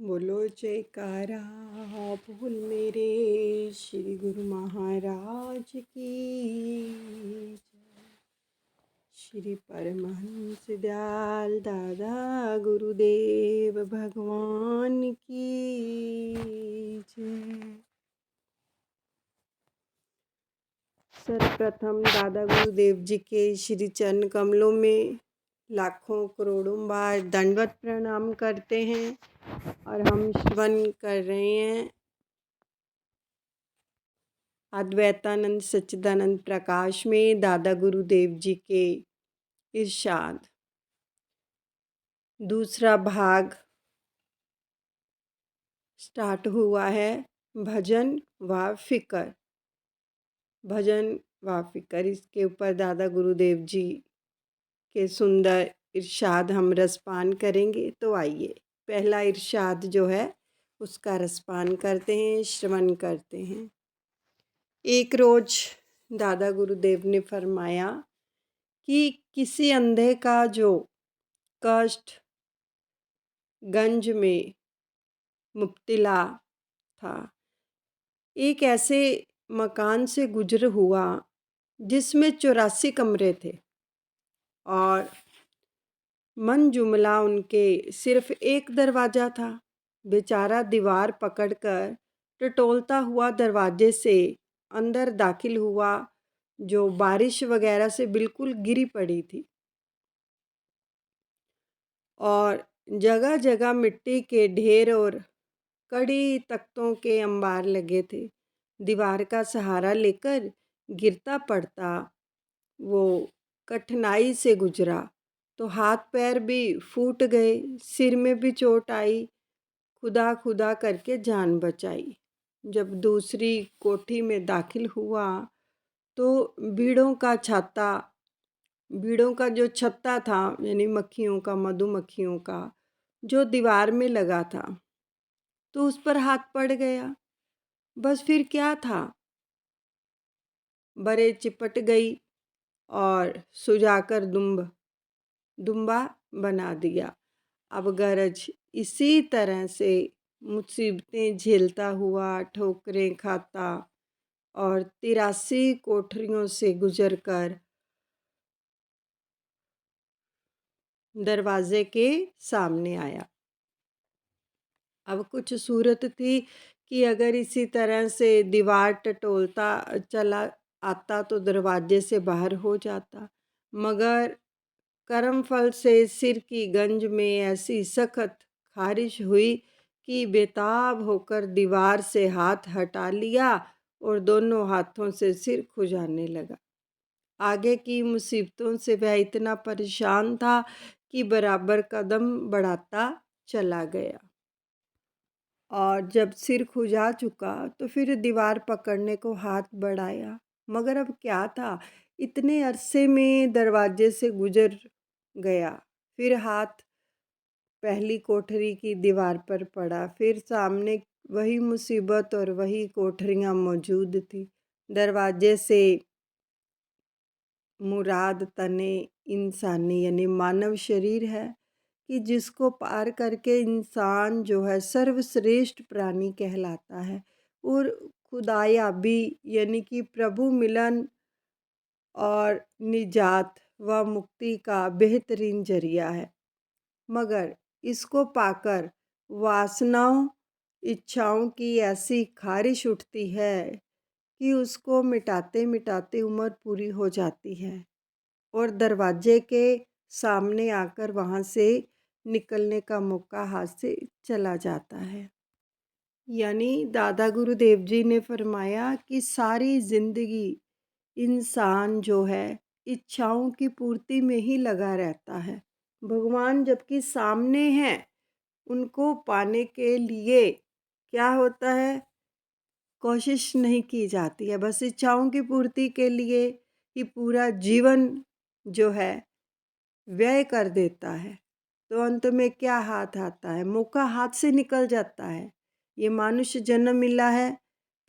बोलो जयकारा बोल मेरे श्री गुरु महाराज की जय। श्री परमहंस दयाल दादा गुरुदेव भगवान की जय। सर्वप्रथम दादा गुरुदेव जी के श्री चरण कमलों में लाखों करोड़ों बार दंडवत प्रणाम करते हैं और हम श्रवण कर रहे हैं अद्वैतानंद सच्चिदानंद प्रकाश में दादा गुरुदेव जी के इरशाद। दूसरा भाग स्टार्ट हुआ है, भजन व फिक्र। भजन व फिक्र, इसके ऊपर दादा गुरुदेव जी के सुंदर इरशाद हम रसपान करेंगे। तो आइए पहला इरशाद जो है उसका रसपान करते हैं, श्रवण करते हैं। एक रोज दादा गुरुदेव ने फरमाया कि किसी अंधे का जो कष्ट गंज में मुब्तला था, एक ऐसे मकान से गुजर हुआ जिसमें 84 कमरे थे और मन जुमला उनके सिर्फ एक दरवाज़ा था। बेचारा दीवार पकड़कर टटोलता हुआ दरवाजे से अंदर दाखिल हुआ, जो बारिश वगैरह से बिल्कुल गिरी पड़ी थी और जगह जगह मिट्टी के ढेर और कड़ी तख्तों के अंबार लगे थे। दीवार का सहारा लेकर गिरता पड़ता वो कठिनाई से गुजरा तो हाथ पैर भी फूट गए, सिर में भी चोट आई। खुदा खुदा करके जान बचाई। जब दूसरी कोठी में दाखिल हुआ तो बीड़ों का जो छत्ता था, यानी मक्खियों का, मधुमक्खियों का, जो दीवार में लगा था, तो उस पर हाथ पड़ गया। बस फिर क्या था, बरे चिपट गई और सुझाकर दुम्बा बना दिया। अब गरज इसी तरह से मुसीबतें झेलता हुआ, ठोकरें खाता और 83 कोठरियों से गुजरकर दरवाजे के सामने आया। अब कुछ सूरत थी कि अगर इसी तरह से दीवार टटोलता चला आता तो दरवाजे से बाहर हो जाता, मगर कर्म फल से सिर की गंज में ऐसी सख्त खारिश हुई कि बेताब होकर दीवार से हाथ हटा लिया और दोनों हाथों से सिर खुजाने लगा। आगे की मुसीबतों से वह इतना परेशान था कि बराबर कदम बढ़ाता चला गया और जब सिर खुजा चुका तो फिर दीवार पकड़ने को हाथ बढ़ाया, मगर अब क्या था, इतने अरसे में दरवाजे से गुजर गया। फिर हाथ पहली कोठरी की दीवार पर पड़ा, फिर सामने वही मुसीबत और वही कोठरियाँ मौजूद थी। दरवाजे से मुराद तने इंसानी यानी मानव शरीर है कि जिसको पार करके इंसान जो है सर्वश्रेष्ठ प्राणी कहलाता है और खुदायाबी यानी कि प्रभु मिलन और निजात व मुक्ति का बेहतरीन जरिया है। मगर इसको पाकर वासनाओं, इच्छाओं की ऐसी खारिश उठती है कि उसको मिटाते मिटाते उम्र पूरी हो जाती है और दरवाजे के सामने आकर वहाँ से निकलने का मौका हाथ से चला जाता है। यानी दादा गुरुदेव जी ने फरमाया कि सारी ज़िंदगी इंसान जो है इच्छाओं की पूर्ति में ही लगा रहता है। भगवान जबकि सामने हैं, उनको पाने के लिए क्या होता है, कोशिश नहीं की जाती है, बस इच्छाओं की पूर्ति के लिए ही पूरा जीवन जो है व्यय कर देता है। तो अंत में क्या हाथ आता है, मौका हाथ से निकल जाता है। ये मानुष्य जन्म मिला है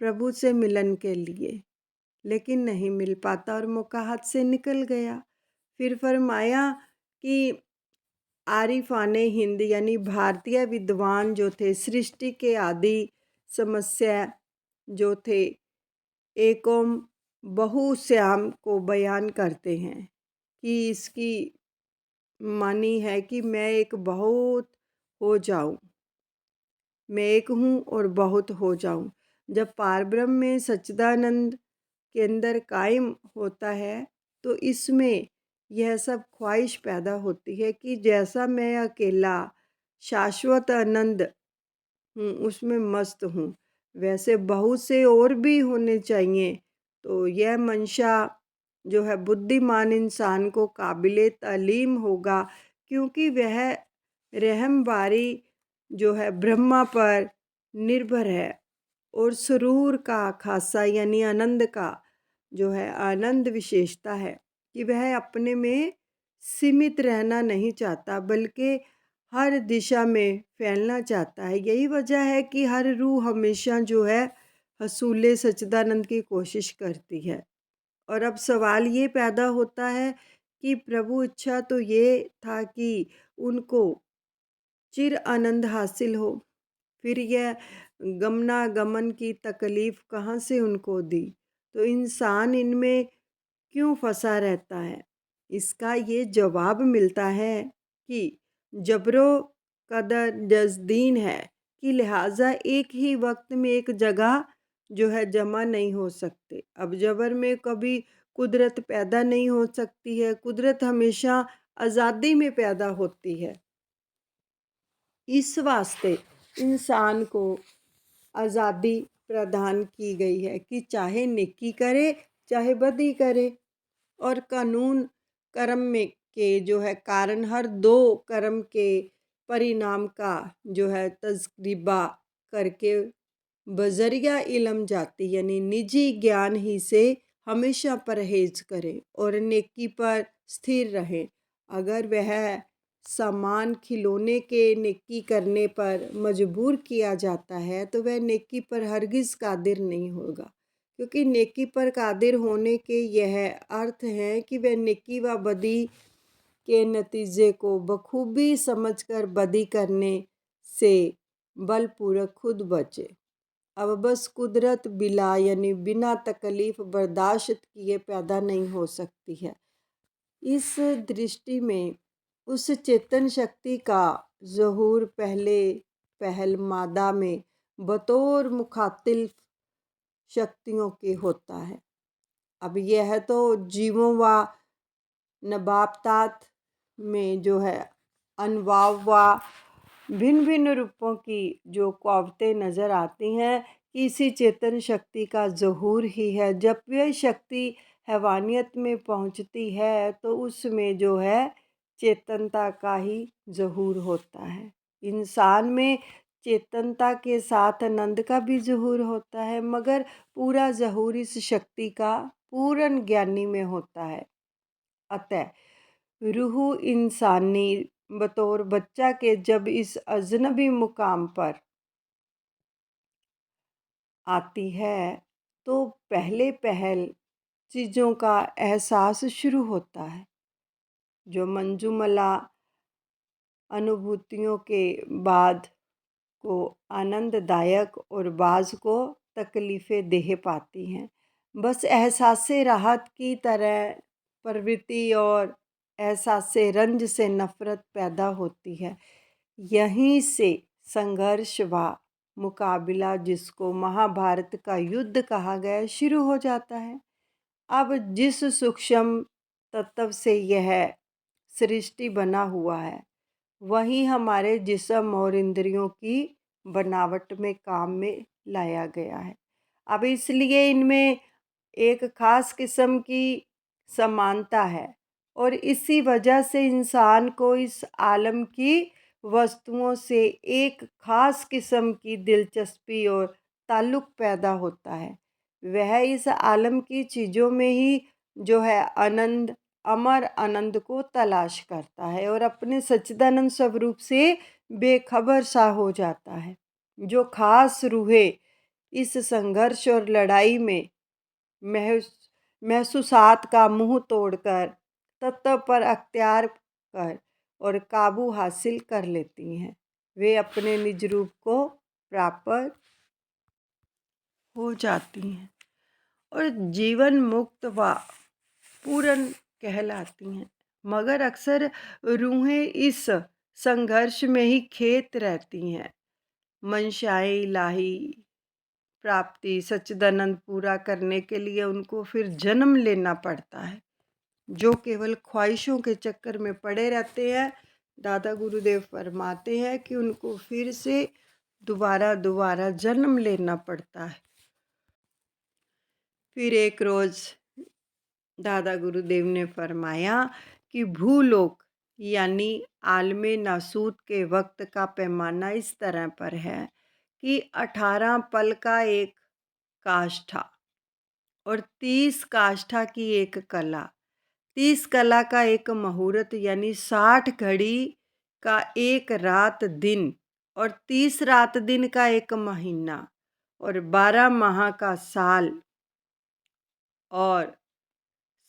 प्रभु से मिलन के लिए, लेकिन नहीं मिल पाता और मौका हाथ से निकल गया। फिर फरमाया कि आरिफाने हिंद यानी भारतीय विद्वान जो थे, सृष्टि के आदि समस्या जो थे एकोम बहुश्याम को बयान करते हैं कि इसकी मानी है कि मैं एक बहुत हो जाऊं, मैं एक हूँ और बहुत हो जाऊं। जब पारब्रह्म में सच्चिदानंद के अंदर कायम होता है तो इसमें यह सब ख्वाहिश पैदा होती है कि जैसा मैं अकेला शाश्वत आनंद हूँ, उसमें मस्त हूँ, वैसे बहुत से और भी होने चाहिए। तो यह मंशा जो है बुद्धिमान इंसान को काबिले तालीम होगा, क्योंकि वह रहमबारी जो है ब्रह्मा पर निर्भर है और सुरूर का खासा यानी आनंद का जो है आनंद विशेषता है कि वह अपने में सीमित रहना नहीं चाहता बल्कि हर दिशा में फैलना चाहता है। यही वजह है कि हर रूह हमेशा जो है हसूले सच्चिदानंद की कोशिश करती है। और अब सवाल ये पैदा होता है कि प्रभु इच्छा तो ये था कि उनको चिर आनंद हासिल हो, फिर यह गमनागमन की तकलीफ़ कहाँ से उनको दी? तो इंसान इनमें क्यों फंसा रहता है? इसका ये जवाब मिलता है कि जबरो कदर जज़दीन है कि लिहाजा एक ही वक्त में एक जगह जो है जमा नहीं हो सकते। अब जबर में कभी कुदरत पैदा नहीं हो सकती है, कुदरत हमेशा आज़ादी में पैदा होती है। इस वास्ते इंसान को आज़ादी प्रदान की गई है कि चाहे नेकी करे चाहे बदी करे। और कानून कर्म में के जो है कारण हर दो कर्म के परिणाम का जो है तज़किरा करके बजरिया इल्म जाती यानी निजी ज्ञान ही से हमेशा परहेज करे और नेकी पर स्थिर रहे। अगर वह सामान खिलौने के नेकी करने पर मजबूर किया जाता है तो वह नेकी पर हरगिज़ कादिर नहीं होगा, क्योंकि नेकी पर कादिर होने के यह अर्थ है कि वह नेकी व बदी के नतीजे को बखूबी समझकर बदी करने से बलपूर्वक खुद बचे। अब बस कुदरत बिला यानी बिना तकलीफ़ बर्दाश्त किए पैदा नहीं हो सकती है। इस दृष्टि में उस चेतन शक्ति का ज़हूर पहले पहल मादा में बतौर मुखातिल शक्तियों के होता है। अब यह तो जीवों व नबातात में जो है अनवा व भिन्न भिन्न रूपों की जो क़ुव्वतें नज़र आती हैं कि इसी चेतन शक्ति का ज़हूर ही है। जब वह शक्ति हैवानियत में पहुंचती है तो उसमें जो है चेतनता का ही ज़हूर होता है। इंसान में चेतनता के साथ आनंद का भी ज़हूर होता है, मगर पूरा ज़हूर इस शक्ति का पूर्ण ज्ञानी में होता है। अतः रूह इंसानी बतौर बच्चा के जब इस अजनबी मुकाम पर आती है तो पहले पहल चीज़ों का एहसास शुरू होता है। जो मंजूमला अनुभूतियों के बाद को आनंददायक और बाज़ को तकलीफ़ें देह पाती हैं। बस एहसास राहत की तरह प्रवृत्ति और एहसास रंज से नफ़रत पैदा होती है। यहीं से संघर्ष व मुकाबला, जिसको महाभारत का युद्ध कहा गया, शुरू हो जाता है। अब जिस सूक्ष्म तत्व से यह सृष्टि बना हुआ है वही हमारे जिस्म और इंद्रियों की बनावट में काम में लाया गया है। अब इसलिए इनमें एक ख़ास किस्म की समानता है और इसी वजह से इंसान को इस आलम की वस्तुओं से एक ख़ास किस्म की दिलचस्पी और ताल्लुक़ पैदा होता है। वह इस आलम की चीज़ों में ही जो है आनंद, अमर आनंद को तलाश करता है और अपने सच्चिदानंद स्वरूप से बेखबर सा हो जाता है। जो खास रूहें इस संघर्ष और लड़ाई में महसूसात का मुंह तोड़कर तत्व पर अख्तियार कर और काबू हासिल कर लेती हैं। वे अपने निज रूप को प्राप्त हो जाती हैं और जीवन मुक्त व पूर्ण कहलाती हैं। मगर अक्सर रूहें इस संघर्ष में ही खेत रहती हैं। मंशाए इलाही प्राप्ति सच्चिदानंद पूरा करने के लिए उनको फिर जन्म लेना पड़ता है। जो केवल ख्वाहिशों के चक्कर में पड़े रहते हैं, दादा गुरुदेव फरमाते हैं कि उनको फिर से दोबारा दोबारा जन्म लेना पड़ता है। फिर एक रोज़ दादा गुरुदेव ने फरमाया कि भूलोक यानी आलमे नासूत के वक्त का पैमाना इस तरह पर है कि 18 पल का एक काष्ठा और 30 काष्ठा की एक कला, 30 कला का एक मुहूर्त यानी 60 घड़ी का एक रात दिन और 30 रात दिन का एक महीना और 12 माह का साल और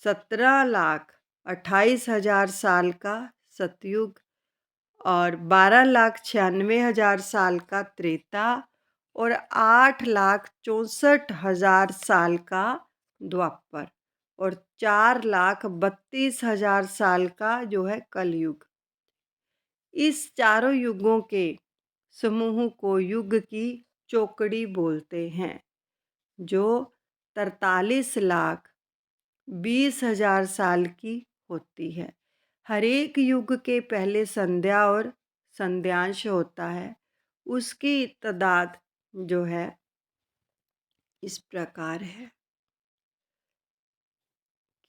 17,28,000 साल का सतयुग और 12,96,000 साल का त्रेता और 8,64,000 साल का द्वापर और 4,32,000 साल का जो है कलयुग। इस चारों युगों के समूह को युग की चौकड़ी बोलते हैं, जो 43,20,000 साल की होती है। हर एक युग के पहले संध्या और संध्यांश होता है। उसकी तादाद जो है इस प्रकार है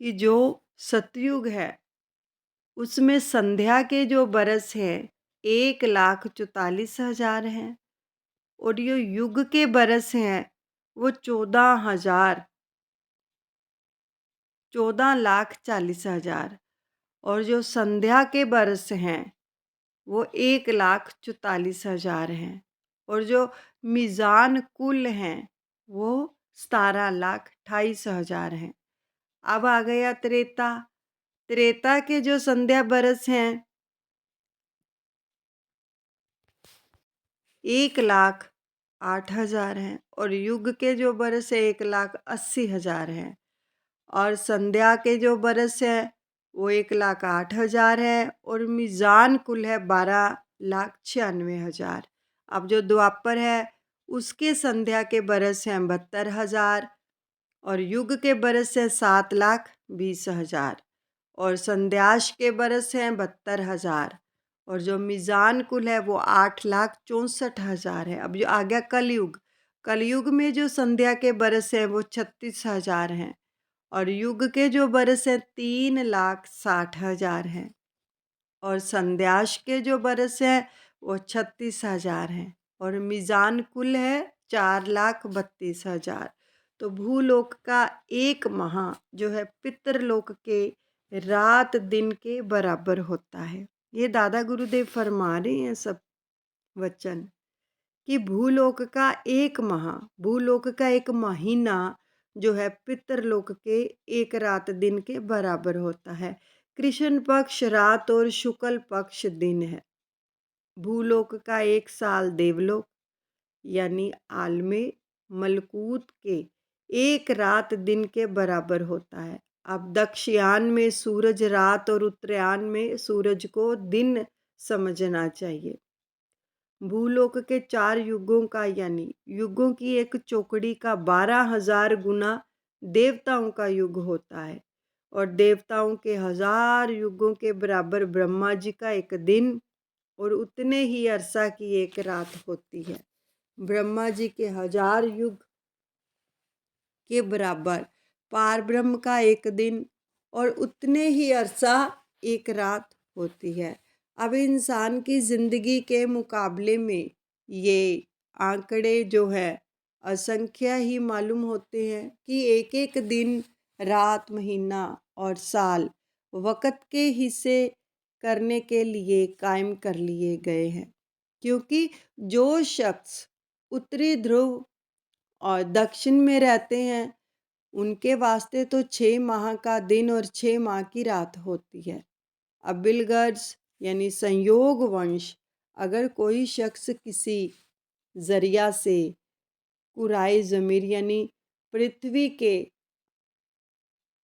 कि जो सतयुग है उसमें संध्या के जो बरस हैं 1,44,000 हैं और जो युग के बरस हैं वो 14,40,000 और जो संध्या के बरस हैं वो 1,44,000 हैं और जो मीज़ान कुल हैं वो 17,28,000 हैं। अब आ गया त्रेता। त्रेता के जो संध्या बरस हैं 1,08,000 हैं और युग के जो बरस है 1,80,000 हैं और संध्या के जो बरस है वो 1,08,000 है और मीज़ान कुल है 12,96,000। अब जो द्वापर है उसके संध्या के बरस हैं 72,000 और युग के बरस है 7,20,000 और संध्याश के बरस हैं 72,000 और जो मीज़ान कुल है वो 8,64,000 है। अब जो आ गया कलयुग, कलयुग में जो संध्या के बरस हैं वो 36,000 हैं और युग के जो बरस हैं 3,60,000 हैं और संध्याश के जो बरस हैं वो 36,000 हैं और मीज़ान कुल है 4,32,000। तो भूलोक का एक माह जो है पितरलोक के रात दिन के बराबर होता है। ये दादा गुरुदेव फरमा रहे हैं सब वचन कि भूलोक का एक माह, भूलोक का एक महीना जो है पितरलोक के एक रात दिन के बराबर होता है। कृष्ण पक्ष रात और शुक्ल पक्ष दिन है। भूलोक का एक साल देवलोक यानी आलमे मलकूत के एक रात दिन के बराबर होता है। अब दक्षयान में सूरज रात और उत्तरायण में सूरज को दिन समझना चाहिए। भूलोक के 4 युगों का यानी युगों की एक चौकड़ी का 12,000 गुना देवताओं का युग होता है और देवताओं के 1,000 युगों के बराबर ब्रह्मा जी का एक दिन और उतने ही अरसा की एक रात होती है। ब्रह्मा जी के 1,000 युग के बराबर पार ब्रह्म का एक दिन और उतने ही अरसा एक रात होती है। अब इंसान की ज़िंदगी के मुकाबले में ये आंकड़े जो है असंख्य ही मालूम होते हैं कि एक एक दिन रात महीना और साल वक़्त के हिस्से करने के लिए कायम कर लिए गए हैं, क्योंकि जो शख्स उत्तरी ध्रुव और दक्षिण में रहते हैं उनके वास्ते तो 6 माह का दिन और 6 माह की रात होती है। अब बिलगर्स यानी संयोगवश अगर कोई शख्स किसी ज़रिया से कुराए ज़मीर यानी पृथ्वी के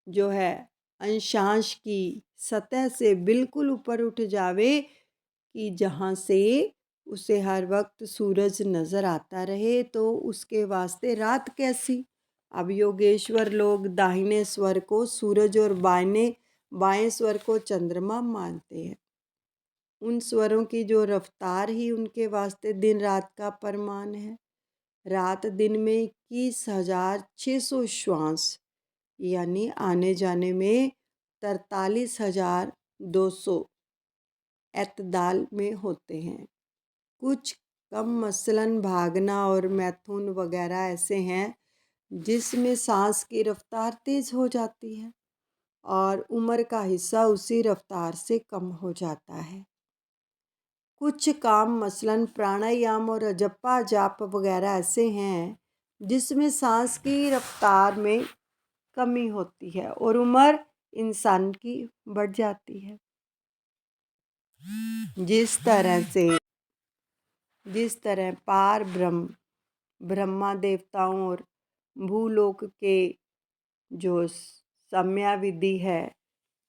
जो है अंशांश की सतह से बिल्कुल ऊपर उठ जावे कि जहाँ से उसे हर वक्त सूरज नज़र आता रहे, तो उसके वास्ते रात कैसी। अब योगेश्वर लोग दाहिने स्वर को सूरज और बाएं स्वर को चंद्रमा मानते हैं। उन स्वरों की जो रफ्तार ही उनके वास्ते दिन रात का प्रमाण है। रात दिन में 21,600 श्वास यानी आने जाने में 43,200 एतदाल में होते हैं। कुछ कम मसलन भागना और मैथुन वगैरह ऐसे हैं जिसमें सांस की रफ्तार तेज़ हो जाती है और उम्र का हिस्सा उसी रफ्तार से कम हो जाता है। कुछ काम मसलन प्राणायाम और जपा जाप वगैरह ऐसे हैं जिसमें सांस की रफ्तार में कमी होती है और उम्र इंसान की बढ़ जाती है। जिस तरह पार ब्रह्मा देवताओं और भूलोक के जो समयाविधि है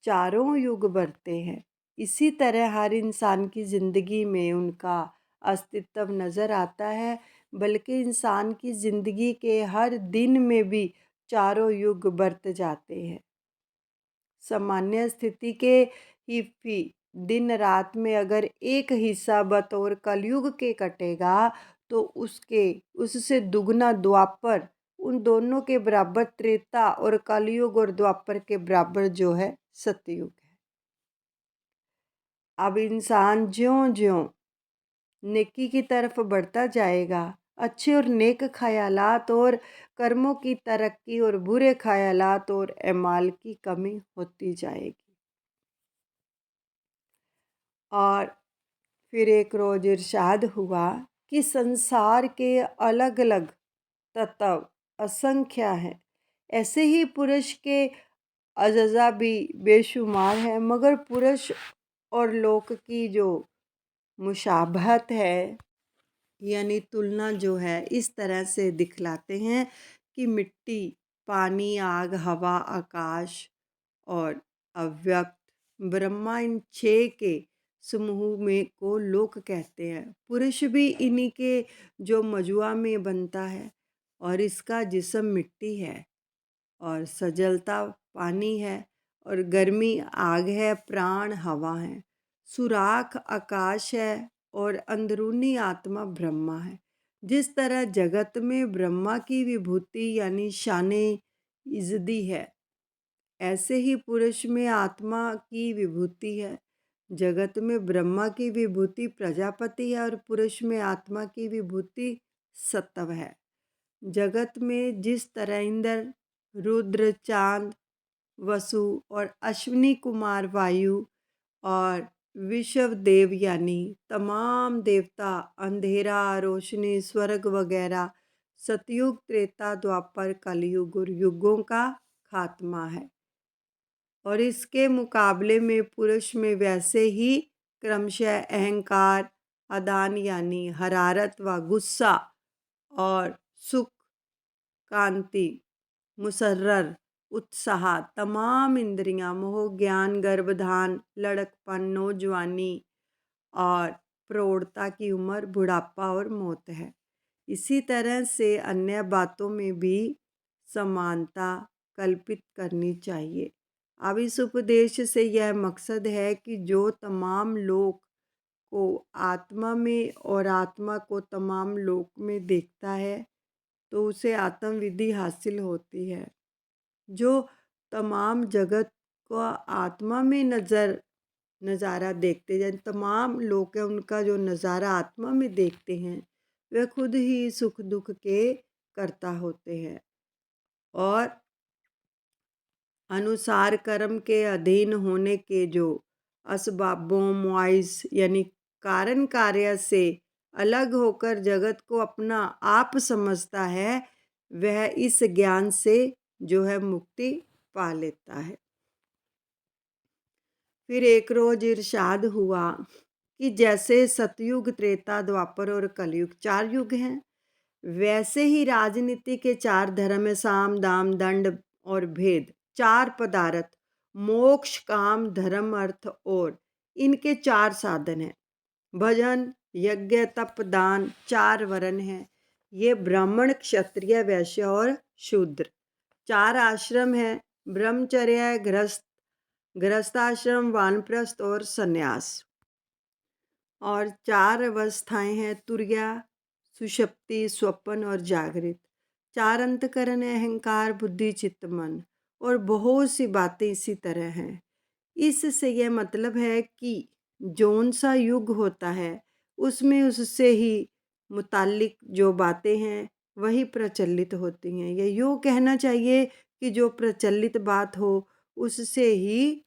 चारों युग बढ़ते हैं, इसी तरह हर इंसान की ज़िंदगी में उनका अस्तित्व नज़र आता है। बल्कि इंसान की ज़िंदगी के हर दिन में भी चारों युग बरत जाते हैं। सामान्य स्थिति के ही दिन रात में अगर एक हिस्सा बतौर कलयुग के कटेगा तो उससे दुगना द्वापर, उन दोनों के बराबर त्रेता और कलयुग और द्वापर के बराबर जो है सतयुग है। अब इंसान ज्यों ज्यों नेकी की तरफ बढ़ता जाएगा, अच्छे और नेक ख्यालात और कर्मों की तरक्की और बुरे ख्यालात और एमाल की कमी होती जाएगी। और फिर एक रोज़ इरशाद हुआ कि संसार के अलग अलग तत्व असंख्य हैं, ऐसे ही पुरुष के अज़्ज़ा भी बेशुमार हैं, मगर पुरुष और लोक की जो मुशाबहत है यानी तुलना जो है इस तरह से दिखलाते हैं कि मिट्टी, पानी, आग, हवा, आकाश और अव्यक्त ब्रह्मा, इन 6 के समूह में को लोक कहते हैं। पुरुष भी इन्हीं के जो मजुआ में बनता है और इसका जिस्म मिट्टी है और सजलता पानी है और गर्मी आग है, प्राण हवा है, सुराख आकाश है और अंदरूनी आत्मा ब्रह्मा है। जिस तरह जगत में ब्रह्मा की विभूति यानी शाने इज़्ज़दी है, ऐसे ही पुरुष में आत्मा की विभूति है। जगत में ब्रह्मा की विभूति प्रजापति है और पुरुष में आत्मा की विभूति सत्व है। जगत में जिस तरह इंद्र, रुद्र, चांद, वसु और अश्विनी कुमार वायु और विश्व देव यानी तमाम देवता, अंधेरा, रोशनी, स्वर्ग वगैरह सतयुग, त्रेता, द्वापर, कलयुग और युगों का खात्मा है। और इसके मुकाबले में पुरुष में वैसे ही क्रमशः अहंकार, अदान यानी हरारत व गुस्सा और सुख, कांति, मुसर्रर, उत्साह, तमाम इंद्रियां, मोह, ज्ञान, गर्भधान, लड़कपन, नौजवानी और प्रौढ़ता की उम्र, बुढ़ापा और मौत है। इसी तरह से अन्य बातों में भी समानता कल्पित करनी चाहिए। अब इस उपदेश से यह मकसद है कि जो तमाम लोक को आत्मा में और आत्मा को तमाम लोक में देखता है तो उसे आत्मविधि हासिल होती है। जो तमाम जगत को आत्मा में नज़ारा देखते हैं, तमाम लोग हैं उनका जो नज़ारा आत्मा में देखते हैं वे खुद ही सुख दुख के कर्ता होते हैं और अनुसार कर्म के अधीन होने के जो असबाबों मुआइज यानी कारण कार्य से अलग होकर जगत को अपना आप समझता है, वह इस ज्ञान से जो है मुक्ति पा लेता है। फिर एक रोज इरशाद हुआ कि जैसे सतयुग, त्रेता, द्वापर और कलयुग 4 युग हैं, वैसे ही राजनीति के 4 धर्म हैं, साम, दाम, दंड और भेद। 4 पदार्थ, मोक्ष, काम, धर्म, अर्थ और इनके 4 साधन हैं। भजन, यज्ञ, तप, दान, 4 वर्ण हैं। ये ब्राह्मण, क्षत्रिय, वैश्य और शूद्र। 4 आश्रम हैं, ब्रह्मचर्य, गृहस्थाश्रम, वानप्रस्थ और सन्यास। और 4 अवस्थाएं हैं, तुर्या, सुषुप्ति, स्वप्न और जागृत। 4 अंतकरण है, अहंकार, बुद्धि, चित्त, मन। और बहुत सी बातें इसी तरह हैं। इससे यह मतलब है कि जौन सा युग होता है उसमें उससे ही मुतालिक जो बातें हैं वही प्रचलित होती हैं। यह यूँ कहना चाहिए कि जो प्रचलित बात हो उससे ही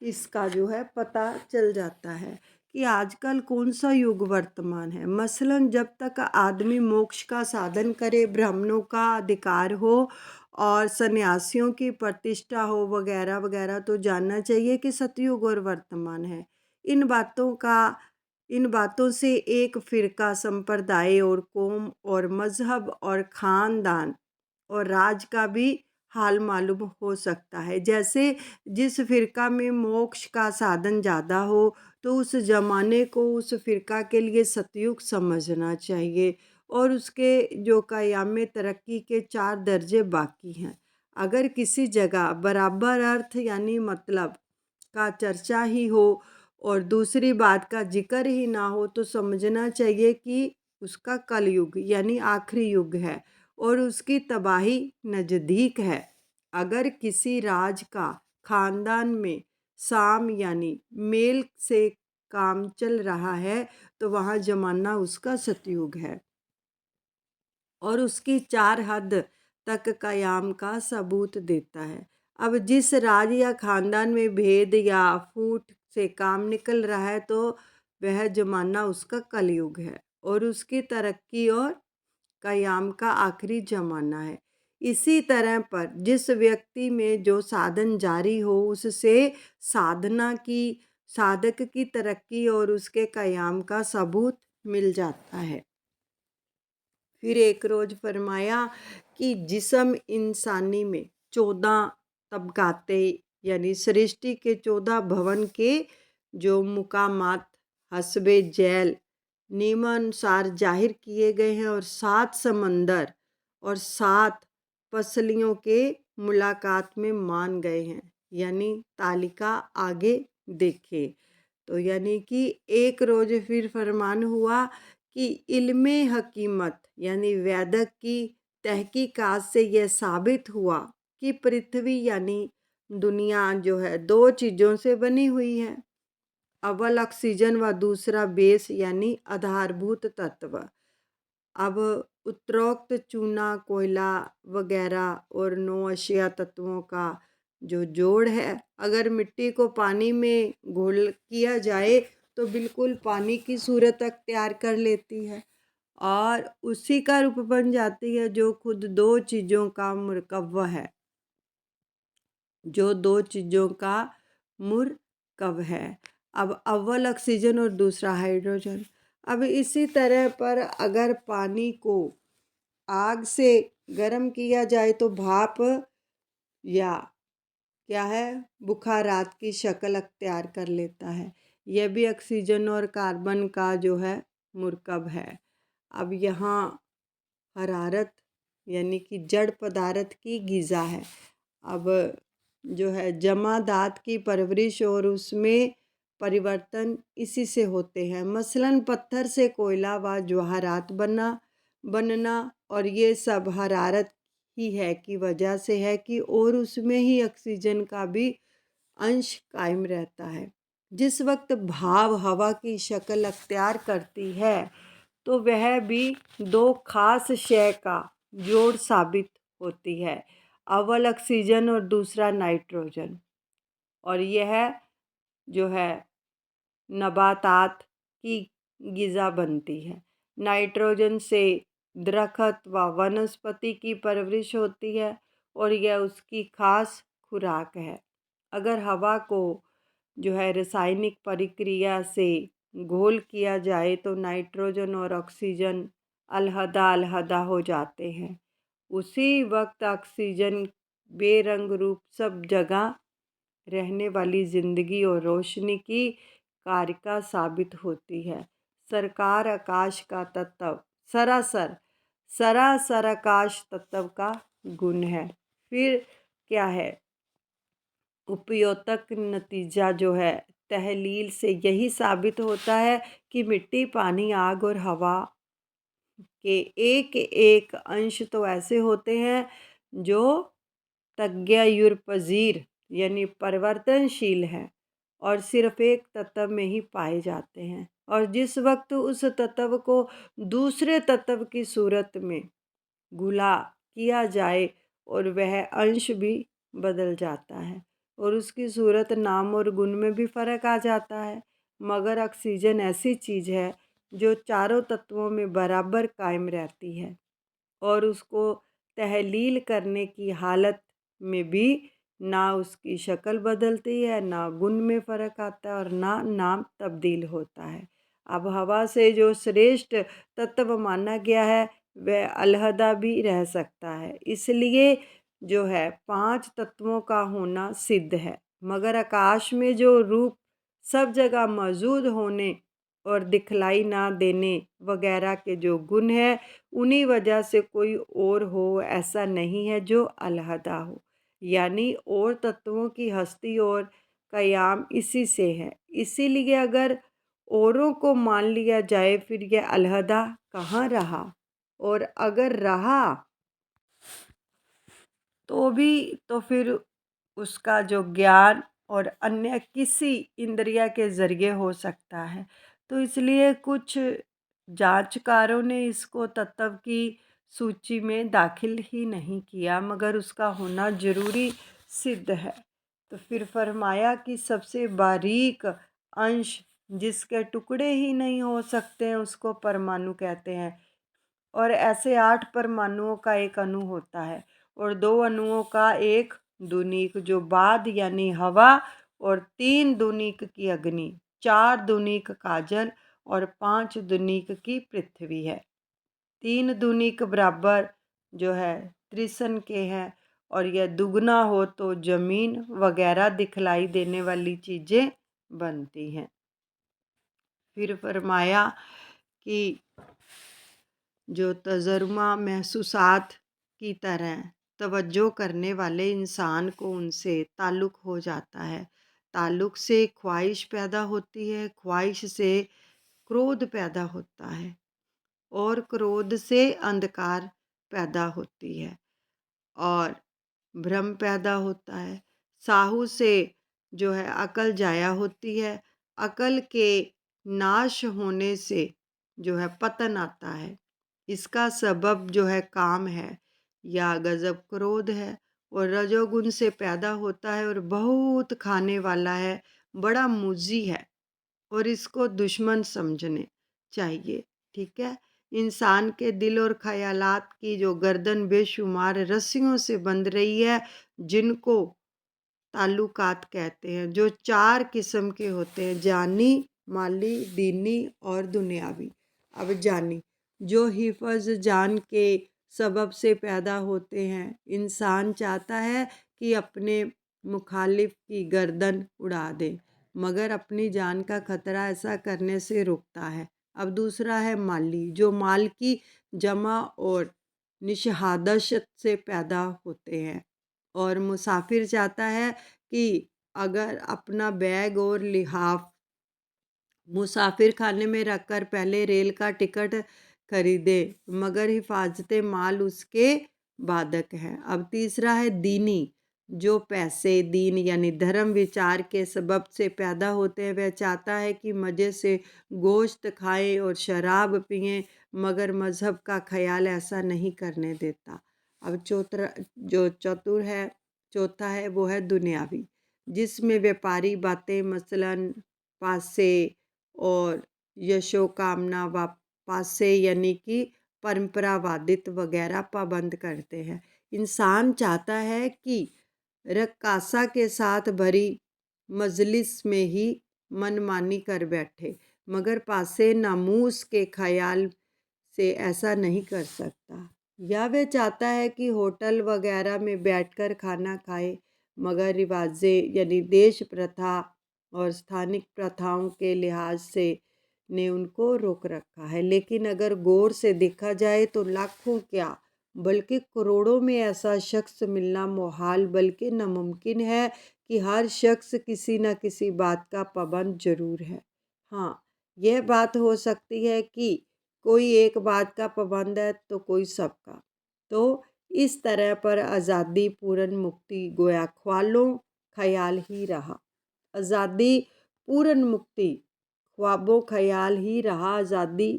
इसका जो है पता चल जाता है कि आजकल कौन सा युग वर्तमान है। मसलन जब तक आदमी मोक्ष का साधन करे, ब्राह्मणों का अधिकार हो और सन्यासियों की प्रतिष्ठा हो वगैरह वगैरह, तो जानना चाहिए कि सतयुग और वर्तमान है। इन बातों से एक फ़िरका, संप्रदाय और कौम और मज़हब और ख़ानदान और राज का भी हाल मालूम हो सकता है। जैसे जिस फ़िरका में मोक्ष का साधन ज़्यादा हो तो उस ज़माने को उस फ़िरका के लिए सतयुग समझना चाहिए और उसके जो क़याम तरक्की के 4 दर्जे बाकी हैं। अगर किसी जगह बराबर अर्थ यानी मतलब का चर्चा ही हो और दूसरी बात का जिक्र ही ना हो तो समझना चाहिए कि उसका कलयुग यानी आखिरी युग है और उसकी तबाही नज़दीक है। अगर किसी राज का ख़ानदान में साम यानी मेल से काम चल रहा है तो वहाँ ज़माना उसका सतयुग है और उसकी 4 हद तक क़याम का सबूत देता है। अब जिस राज या ख़ानदान में भेद या फूट से काम निकल रहा है तो वह ज़माना उसका कलयुग है और उसकी तरक्की और क़याम का आखिरी ज़माना है। इसी तरह पर जिस व्यक्ति में जो साधन जारी हो उससे साधक की तरक्की और उसके क़याम का सबूत मिल जाता है। फिर एक रोज़ फरमाया कि जिस्म इंसानी में 14 तबकाते यानी सृष्टि के 14 भवन के जो मुकामात हस्बे जैल नियमानुसार जाहिर किए गए हैं और 7 समंदर और 7 पसलियों के मुलाकात में मान गए हैं, यानी तालिका आगे देखे। तो यानी कि एक रोज़ फिर फरमान हुआ कि इल्मे हकीमत यानी वैदक की तहकीकात से यह साबित हुआ कि पृथ्वी यानी दुनिया जो है 2 चीज़ों से बनी हुई है। अव्वल ऑक्सीजन व दूसरा बेस यानी आधारभूत तत्व। अब उत्तरोक्त चूना, कोयला वगैरह और 9 अशिया तत्वों का जो जोड़ है, अगर मिट्टी को पानी में घोल किया जाए तो बिल्कुल पानी की सूरत अख्तियार कर लेती है और उसी का रूप बन जाती है जो खुद 2 चीज़ों का मुरकब है, जो 2 चीज़ों का मुरकब है। अब अव्वल ऑक्सीजन और दूसरा हाइड्रोजन। अब इसी तरह पर अगर पानी को आग से गर्म किया जाए तो भाप या क्या है बुखारात की शक्ल अख्तियार कर लेता है। यह भी ऑक्सीजन और कार्बन का जो है मुरकब है। अब यहाँ हरारत यानी कि जड़ पदार्थ की ग़िज़ा है। अब जो है जमादात की परवरिश और उसमें परिवर्तन इसी से होते हैं। मसलन पत्थर से कोयला व जवाहरात बनना और ये सब हरारत ही है की वजह से है कि और उसमें ही ऑक्सीजन का भी अंश कायम रहता है। जिस वक्त भाप हवा की शक्ल अख्तियार करती है तो वह भी 2 खास शय का जोड़ साबित होती है, अव्वल ऑक्सीजन और दूसरा नाइट्रोजन। और यह जो है नबातात की ग़िज़ा बनती है। नाइट्रोजन से दरख्त व वनस्पति की परवरिश होती है और यह उसकी खास खुराक है। अगर हवा को जो है रासायनिक प्रक्रिया से घोल किया जाए तो नाइट्रोजन और ऑक्सीजन अलहदा अलहदा हो जाते हैं। उसी वक्त ऑक्सीजन बेरंग रूप सब जगह रहने वाली जिंदगी और रोशनी की कारिका साबित होती है। सरकार आकाश का तत्व सरासर सरासर आकाश तत्व का गुण है। फिर क्या है? उपयोतक नतीजा जो है तहलील से यही साबित होता है कि मिट्टी, पानी, आग और हवा के एक एक अंश तो ऐसे होते हैं जो तग्ययुरपज़ीर यानी परिवर्तनशील हैं और सिर्फ एक तत्व में ही पाए जाते हैं। और जिस वक्त उस तत्व को दूसरे तत्व की सूरत में घुला किया जाए और वह अंश भी बदल जाता है और उसकी सूरत, नाम और गुण में भी फ़र्क आ जाता है। मगर ऑक्सीजन ऐसी चीज़ है जो चारों तत्वों में बराबर कायम रहती है और उसको तहलील करने की हालत में भी ना उसकी शक्ल बदलती है, ना गुण में फ़र्क आता है और ना नाम तब्दील होता है। अब हवा से जो श्रेष्ठ तत्व माना गया है वह अलहदा भी रह सकता है। इसलिए जो है 5 तत्वों का होना सिद्ध है। मगर आकाश में जो रूप सब जगह मौजूद होने और दिखलाई ना देने वगैरह के जो गुण हैं उन्हीं वजह से कोई और हो ऐसा नहीं है जो अलहदा हो। यानी और तत्वों की हस्ती और क़याम इसी से है। इसीलिए अगर औरों को मान लिया जाए फिर यह अलहदा कहाँ रहा? और अगर रहा तो भी तो फिर उसका जो ज्ञान और अन्य किसी इंद्रिय के ज़रिए हो सकता है। तो इसलिए कुछ जांचकारों ने इसको तत्व की सूची में दाखिल ही नहीं किया मगर उसका होना ज़रूरी सिद्ध है। तो फिर फरमाया कि सबसे बारीक अंश जिसके टुकड़े ही नहीं हो सकते हैं उसको परमाणु कहते हैं और ऐसे 8 परमाणुओं का एक अणु होता है और 2 अणुओं का एक दूनिक जो बाद यानी हवा और 3 दूनिक की अग्नि, 4 दूनिक काजल और 5 दूनिक की पृथ्वी है। 3 दूनिक बराबर जो है त्रिसन के हैं और यह दुगना हो तो ज़मीन वगैरह दिखलाई देने वाली चीज़ें बनती हैं। फिर फरमाया कि जो तजर्मा महसूसात की तरह तवज्जो करने वाले इंसान को उनसे ताल्लुक़ हो जाता है। ताल्लुक़ से ख्वाहिश पैदा होती है, ख्वाहिश से क्रोध पैदा होता है और क्रोध से अंधकार पैदा होती है और भ्रम पैदा होता है। साहू से जो है अकल जाया होती है, अकल के नाश होने से जो है पतन आता है। इसका सबब जो है काम है या गज़ब क्रोध है और रजोगुण से पैदा होता है और बहुत खाने वाला है, बड़ा मुज़ी है और इसको दुश्मन समझने चाहिए। ठीक है? इंसान के दिल और ख़यालात की जो गर्दन बेशुमार रस्सियों से बंध रही है जिनको ताल्लुकात कहते हैं जो 4 किस्म के होते हैं जानी, माली, दीनी और दुनियावी। अब जानी जो हिफ़्ज़ जान के सबब से पैदा होते हैं। इंसान चाहता है कि अपने मुखालिफ की गर्दन उड़ा दे मगर अपनी जान का ख़तरा ऐसा करने से रुकता है। अब दूसरा है माली जो माल की जमा और निशहादत से पैदा होते हैं और मुसाफिर चाहता है कि अगर अपना बैग और लिहाफ मुसाफिर खाने में रखकर पहले रेल का टिकट खरीदे मगर हिफाजत माल उसके बाधक है। अब तीसरा है दीनी जो पैसे, दीन यानी धर्म विचार के सबब से पैदा होते हैं। वह चाहता है कि मज़े से गोश्त खाएं और शराब पिएं मगर मज़हब का ख्याल ऐसा नहीं करने देता। अब चौथा है वो है दुनियावी जिसमें व्यापारी बातें मसलन पासे और यशोकामना व पासे यानी कि परंपरावादित वगैरह पाबंद करते हैं। इंसान चाहता है कि रक्कासा के साथ भरी मजलिस में ही मनमानी कर बैठे, मगर पासे नामूस के ख्याल से ऐसा नहीं कर सकता। या वह चाहता है कि होटल वगैरह में बैठकर खाना खाए, मगर रिवाजें यानी देश प्रथा और स्थानिक प्रथाओं के लिहाज से ने उनको रोक रखा है। लेकिन अगर गौर से देखा जाए तो लाखों क्या बल्कि करोड़ों में ऐसा शख्स मिलना मुहाल बल्कि नामुमकिन है कि हर शख्स किसी न किसी बात का पाबंद जरूर है। हाँ, यह बात हो सकती है कि कोई एक बात का पाबंद है तो कोई सबका। तो इस तरह पर आज़ादी पूर्ण मुक्ति गोया ख्वालों ख्याल ही रहा। आज़ादी पूर्ण मुक्ति ख्वाबो ख्याल ही रहा। आज़ादी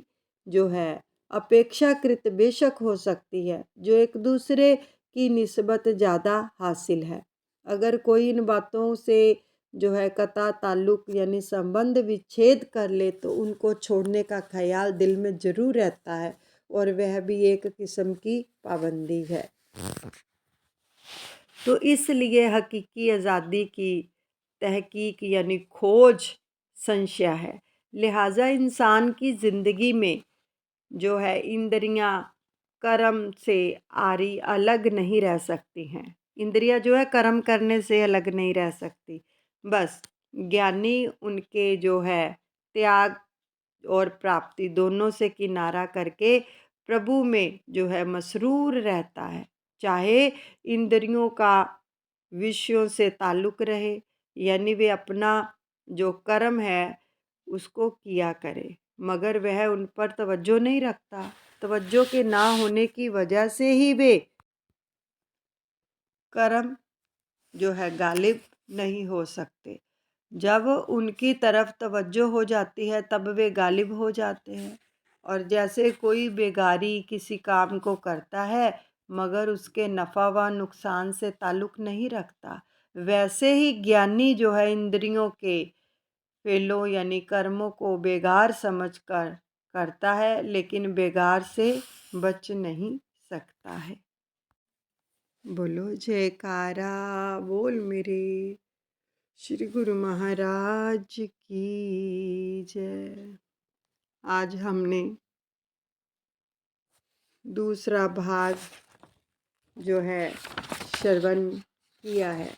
जो है अपेक्षाकृत बेशक हो सकती है, जो एक दूसरे की निस्बत ज़्यादा हासिल है। अगर कोई इन बातों से जो है कता ताल्लुक़ यानी संबंध विच्छेद कर ले तो उनको छोड़ने का ख्याल दिल में ज़रूर रहता है, और वह भी एक किस्म की पाबंदी है। तो इसलिए हकीकी आज़ादी की तहकीक यानी खोज संशय है। लिहाजा इंसान की ज़िंदगी में जो है इंद्रियां कर्म से आरी अलग नहीं रह सकती हैं। इंद्रियां जो है कर्म करने से अलग नहीं रह सकती। बस ज्ञानी उनके जो है त्याग और प्राप्ति दोनों से किनारा करके प्रभु में जो है मसरूर रहता है, चाहे इंद्रियों का विषयों से ताल्लुक़ रहे, यानी वे अपना जो कर्म है उसको किया करे, मगर वह उन पर तवज्जो नहीं रखता। तवज्जो के ना होने की वजह से ही वे कर्म जो है गालिब नहीं हो सकते। जब उनकी तरफ तवज्जो हो जाती है तब वे गालिब हो जाते हैं। और जैसे कोई बेगारी किसी काम को करता है मगर उसके नफ़ा व नुकसान से ताल्लुक़ नहीं रखता, वैसे ही ज्ञानी जो है इंद्रियों के फेलों यानी कर्मों को बेगार समझकर करता है, लेकिन बेगार से बच नहीं सकता है। बोलो जयकारा बोल मेरे श्री गुरु महाराज की जय। आज हमने दूसरा भाग जो है श्रवण किया है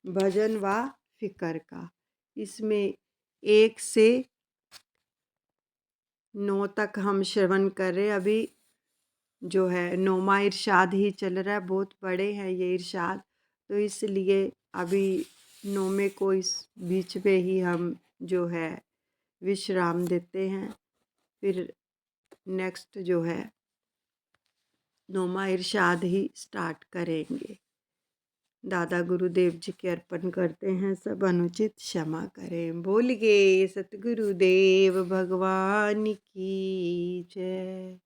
भजन व फिक्र का। इसमें 1 से 9 तक हम श्रवण कर रहे हैं। अभी जो है 9वां इरशाद ही चल रहा है, बहुत बड़े हैं ये इरशाद, तो इसलिए अभी 9वें को इस बीच में ही हम जो है विश्राम देते हैं। फिर नेक्स्ट जो है 9वां इरशाद ही स्टार्ट करेंगे। दादा गुरुदेव जी के अर्पण करते हैं, सब अनुचित क्षमा करें। बोलिए सतगुरुदेव भगवान की जय।